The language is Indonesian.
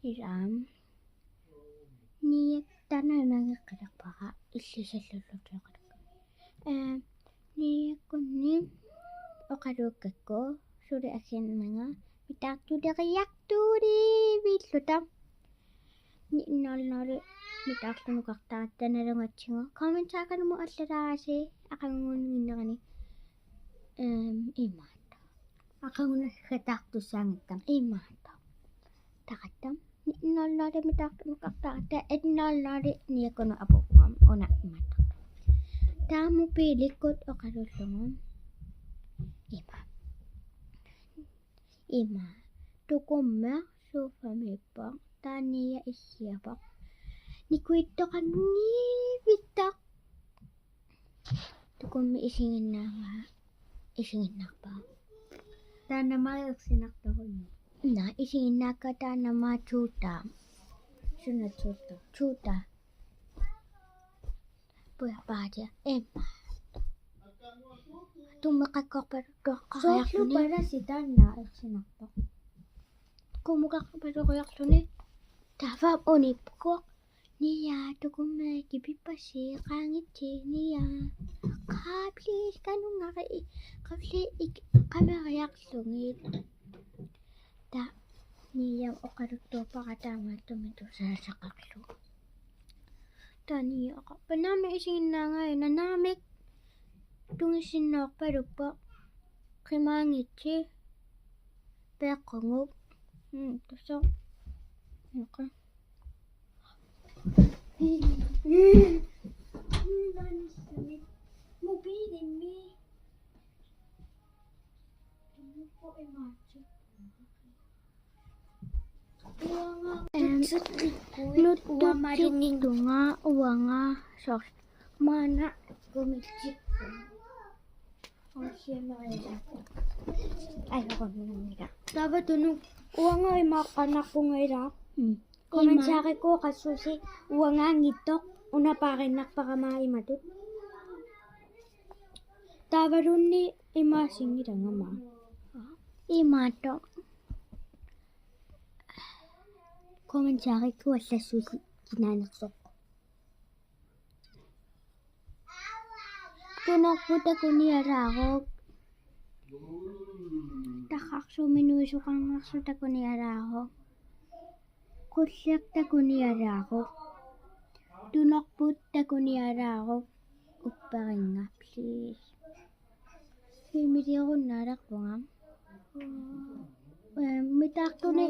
Iram ni tananangaqalaqpaqa иллисаллуллутеқалук ni kunni oqaluukkakku suli aginnanga mitaartuleqiartuuli viilluta ni innaalnaali mitaarlunuqartaqattanalungatsigu kommentaaqalumu allalaasi aqanguunninnерани имаата ақагунаггатаартуссаангаттам имаата тақаттам ni innaalnaali mitaarlunuqartaqatta innaalnaali niakunu апуггам уна имаата taamu piilikkut oqalullungum ima tukumma suufamiippa taanniya issiapaq nikuittoqanniivittaq tukummi isiginnaarpa taannamaa iqsinartorunni na isiginnaakka taannamaa tuutaa sunna tuutaa puyapatia emma tummeqakkorpalu tuaqqariarluni soorlupalasi taannaa iqsinartoq kumuqarpaluqoriarluni taavaam unippuq niyaa tukummaaki pippasi qaangitsi niyaa please kanungari qavli qameriarlungit ta niyaa oqaluttuuppaqa taamaattumitusaassaqarlu tani panami isiginnaangai nanaamik tungissinnoorpaluppa qimaangitsi peeqqunguk tusso oqa mobiilimmi tumuppo imaatsi nuttuqtunga uanga sors mana kumitsikku aiqonnumira tavatunu uanga imaqqanarpungaila kommentaariku qassusi uangaangittoq unapaaqinnarparamaa imatut tavalunni imaassingilangama imaatto kommentaarikku аллассуут кинааnersoq tunarputakunialaaruuk taqarsuminuisuqarnarsutakunialaaruuk qullaqtakunialaaruuk tunarputtakunialaaruuk upparinga please himilirunnaalaqpunga mitaartuni